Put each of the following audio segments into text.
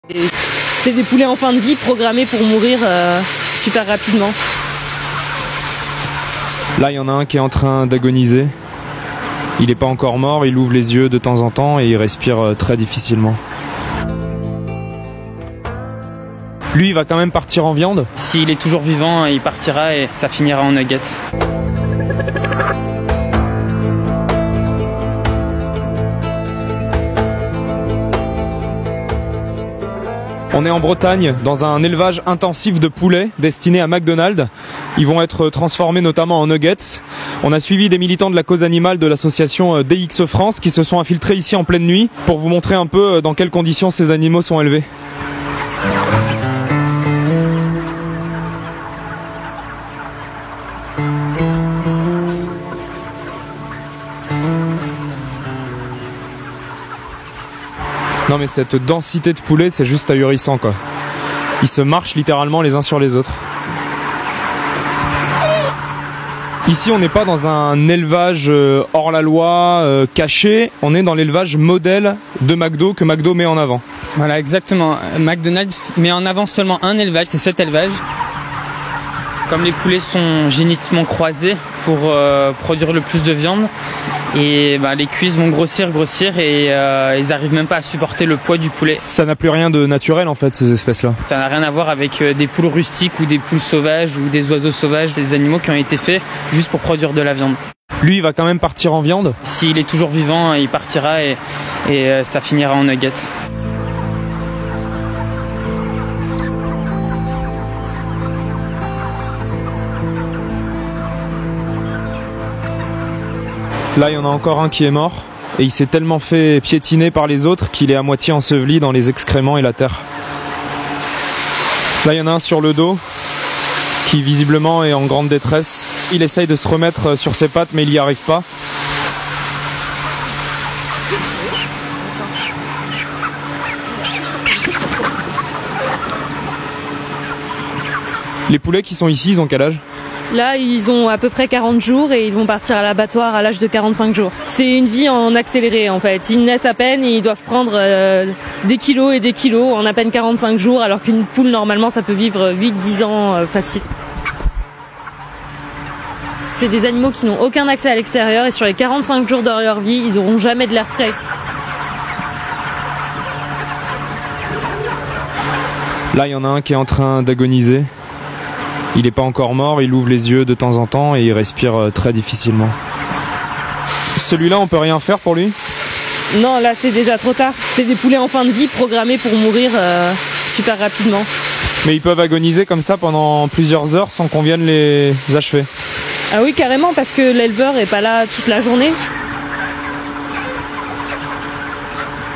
C'est des poulets en fin de vie programmés pour mourir super rapidement. Là, il y en a un qui est en train d'agoniser. Il n'est pas encore mort, il ouvre les yeux de temps en temps et il respire très difficilement. Lui, il va quand même partir en viande. S'il est toujours vivant, il partira et ça finira en nuggets. On est en Bretagne, dans un élevage intensif de poulets destiné à McDonald's. Ils vont être transformés notamment en nuggets. On a suivi des militants de la cause animale de l'association DX France qui se sont infiltrés ici en pleine nuit pour vous montrer un peu dans quelles conditions ces animaux sont élevés. Non mais cette densité de poulets, c'est juste ahurissant quoi. Ils se marchent littéralement les uns sur les autres. Ici on n'est pas dans un élevage hors la loi, caché, on est dans l'élevage modèle de McDo que McDo met en avant. Voilà exactement, McDonald's met en avant seulement un élevage, c'est cet élevage. Comme les poulets sont génétiquement croisés pour produire le plus de viande, et les cuisses vont grossir et ils n'arrivent même pas à supporter le poids du poulet. Ça n'a plus rien de naturel en fait ces espèces-là. Ça n'a rien à voir avec des poules rustiques ou des poules sauvages ou des oiseaux sauvages, des animaux qui ont été faits juste pour produire de la viande. Lui, il va quand même partir en viande. S'il est toujours vivant, il partira et ça finira en nuggets. Là, il y en a encore un qui est mort et il s'est tellement fait piétiner par les autres qu'il est à moitié enseveli dans les excréments et la terre. Là, il y en a un sur le dos qui visiblement est en grande détresse. Il essaye de se remettre sur ses pattes mais il n'y arrive pas. Les poulets qui sont ici, ils ont quel âge ? Là, ils ont à peu près 40 jours et ils vont partir à l'abattoir à l'âge de 45 jours. C'est une vie en accéléré en fait. Ils naissent à peine et ils doivent prendre des kilos et des kilos en à peine 45 jours alors qu'une poule normalement ça peut vivre 8-10 ans facile. C'est des animaux qui n'ont aucun accès à l'extérieur et sur les 45 jours de leur vie, ils n'auront jamais de l'air frais. Là, il y en a un qui est en train d'agoniser. Il n'est pas encore mort, il ouvre les yeux de temps en temps et il respire très difficilement. Celui-là, on peut rien faire pour lui ? Non, là c'est déjà trop tard. C'est des poulets en fin de vie programmés pour mourir super rapidement. Mais ils peuvent agoniser comme ça pendant plusieurs heures sans qu'on vienne les achever. Ah oui, carrément, parce que l'éleveur n'est pas là toute la journée.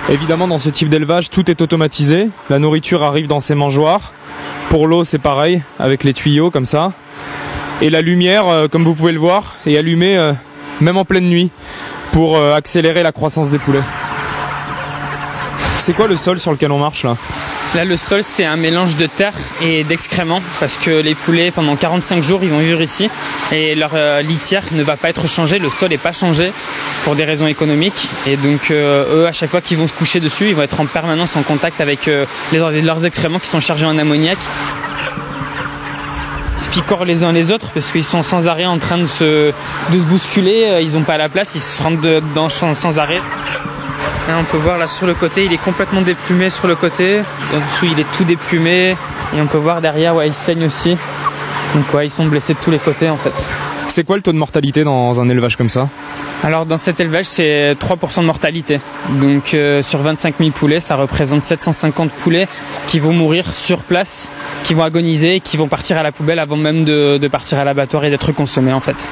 Évidemment, dans ce type d'élevage, tout est automatisé. La nourriture arrive dans ces mangeoires. Pour l'eau, c'est pareil, avec les tuyaux comme ça. Et la lumière, comme vous pouvez le voir, est allumée même en pleine nuit pour accélérer la croissance des poulets. C'est quoi le sol sur lequel on marche là ? Là, le sol, c'est un mélange de terre et d'excréments parce que les poulets, pendant 45 jours, ils vont vivre ici et leur litière ne va pas être changée, le sol n'est pas changé pour des raisons économiques. Et donc, eux, à chaque fois qu'ils vont se coucher dessus, ils vont être en permanence en contact avec leurs excréments qui sont chargés en ammoniac. Ils se picorent les uns les autres parce qu'ils sont sans arrêt en train de se bousculer, ils n'ont pas la place, ils se rentrent dedans sans arrêt. Là, on peut voir là sur le côté, il est complètement déplumé sur le côté. En dessous, il est tout déplumé. Et on peut voir derrière, ouais, il saigne aussi. Donc ouais, ils sont blessés de tous les côtés en fait. C'est quoi le taux de mortalité dans un élevage comme ça ? Alors dans cet élevage, c'est 3% de mortalité. Donc sur 25 000 poulets, ça représente 750 poulets qui vont mourir sur place, qui vont agoniser, qui vont partir à la poubelle avant même de partir à l'abattoir et d'être consommés en fait.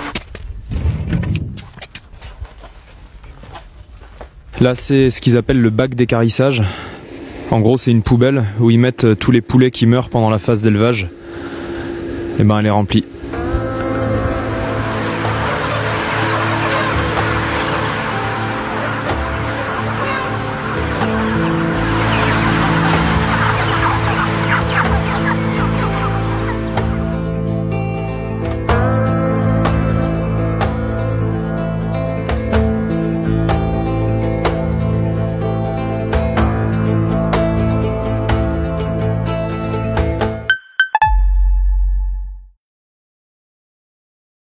Là, c'est ce qu'ils appellent le bac d'équarrissage. En gros, c'est une poubelle où ils mettent tous les poulets qui meurent pendant la phase d'élevage. Et ben, elle est remplie.